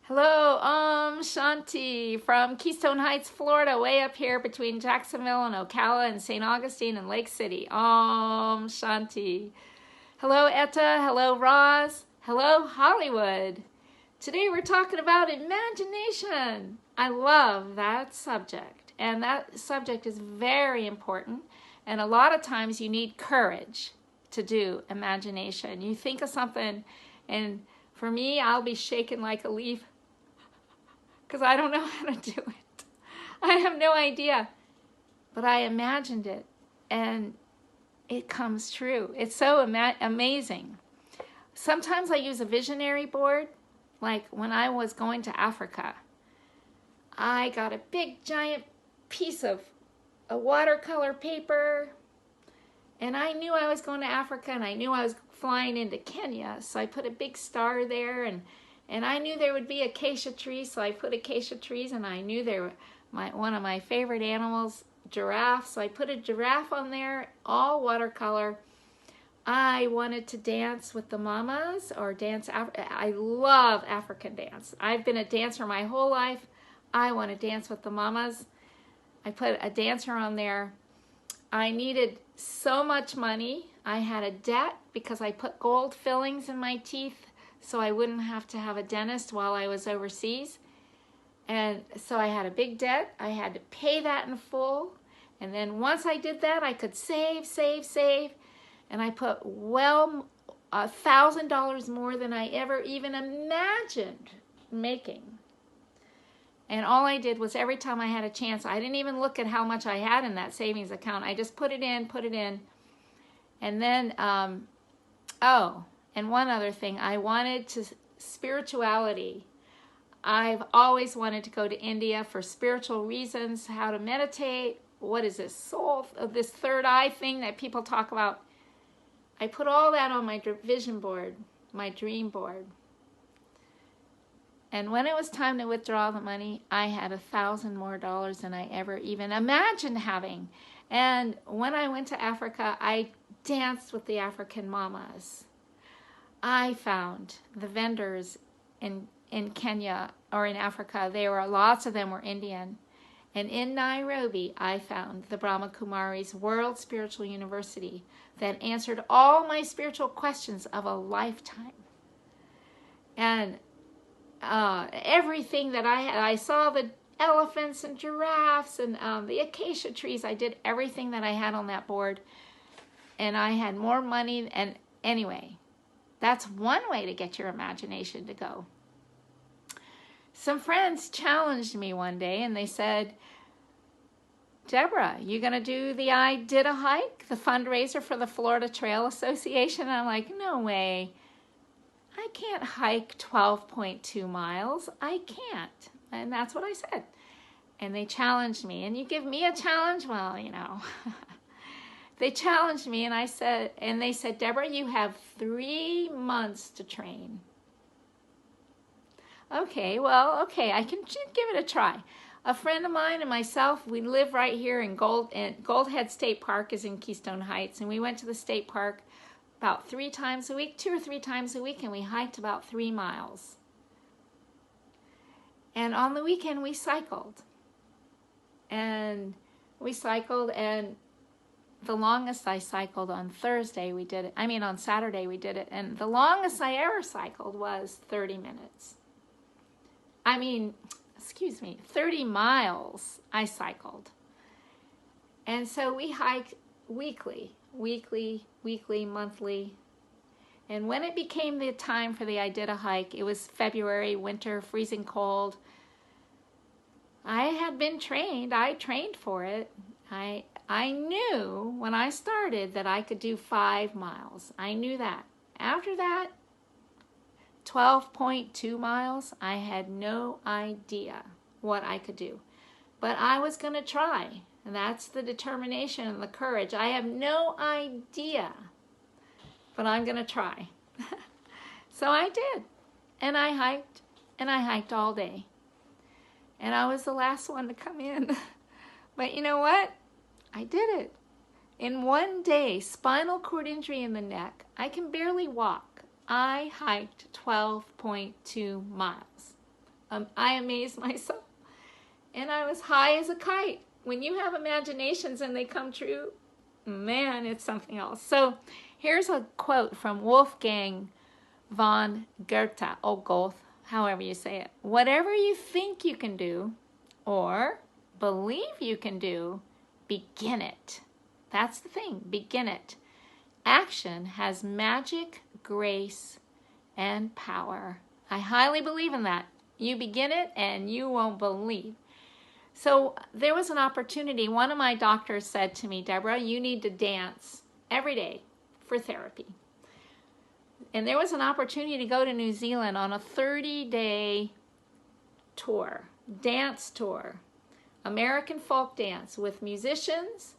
Hello, Shanti from Keystone Heights, Florida, way up here between Jacksonville and Ocala and St. Augustine and Lake City. Shanti. Hello, Etta. Hello, Roz. Hello, Hollywood. Today we're talking about imagination. I love that subject, and that subject is very important, and a lot of times you need courage to do imagination. You think of something, and for me, I'll be shaking like a leaf because I don't know how to do it. I have no idea. But I imagined it, and it comes true. It's so amazing. Sometimes I use a visionary board. Like when I was going to Africa, I got a big giant piece of a watercolor paper, and I knew I was going to Africa, and I knew I was flying into Kenya, so I put a big star there, and I knew there would be acacia trees, so I put acacia trees, and I knew they were one of my favorite animals, giraffes, so I put a giraffe on there, all watercolor. I wanted to dance with the mamas or dance. I love African dance. I've been a dancer my whole life. I want to dance with the mamas. I put a dancer on there. I needed so much money. I had a debt because I put gold fillings in my teeth so I wouldn't have to have a dentist while I was overseas. And so I had a big debt. I had to pay that in full. And then once I did that, I could save. And I put $1,000 more than I ever even imagined making. And all I did was every time I had a chance, I didn't even look at how much I had in that savings account. I just put it in. And then, and one other thing, I wanted to, spirituality. I've always wanted to go to India for spiritual reasons, how to meditate. What is this soul, this third eye thing that people talk about? I put all that on my vision board, my dream board. And when it was time to withdraw the money, I had $1,000 more than I ever even imagined having. And when I went to Africa, I danced with the African mamas. I found the vendors in Kenya or in Africa. Lots of them were Indian. And in Nairobi, I found the Brahma Kumari's World Spiritual University that answered all my spiritual questions of a lifetime. And everything that I saw the elephants and giraffes and the acacia trees. I did everything that I had on that board, and I had more money. And anyway, that's one way to get your imagination to go. Some friends challenged me one day, and they said, Deborah, you going to do the I Did a Hike, the fundraiser for the Florida Trail Association? And I'm like, no way. I can't hike 12.2 miles. I can't. And that's what I said. And they challenged me. And you give me a challenge? Well, you know. They challenged me, and they said, Deborah, you have 3 months to train. Okay, I can give it a try. A friend of mine and myself, we live right here in Goldhead State Park is in Keystone Heights, and we went to the state park about 3 times a week, 2 or 3 times a week, and we hiked about 3 miles. And on the weekend, we cycled. And the longest I cycled on Saturday we did it, and the longest I ever cycled was 30 minutes. 30 miles I cycled. And so we hiked weekly, monthly. And when it became the time for the I Did a Hike, it was February, winter, freezing cold. I had been trained. I trained for it. I knew when I started that I could do 5 miles. I knew that. After that, 12.2 miles, I had no idea what I could do. But I was going to try. And that's the determination and the courage. I have no idea, but I'm going to try. So I did. And I hiked all day. And I was the last one to come in. But you know what? I did it. In one day, spinal cord injury in the neck, I can barely walk. I hiked 12.2 miles. I amazed myself. And I was high as a kite. When you have imaginations and they come true, man, it's something else. So here's a quote from Wolfgang von Goethe, or Goethe, however you say it. Whatever you think you can do or believe you can do, begin it. That's the thing, begin it. Action has magic, grace, and power. I highly believe in that. You begin it and you won't believe. So there was an opportunity. One of my doctors said to me, Deborah, you need to dance every day for therapy. And there was an opportunity to go to New Zealand on a 30-day tour, dance tour, American folk dance with musicians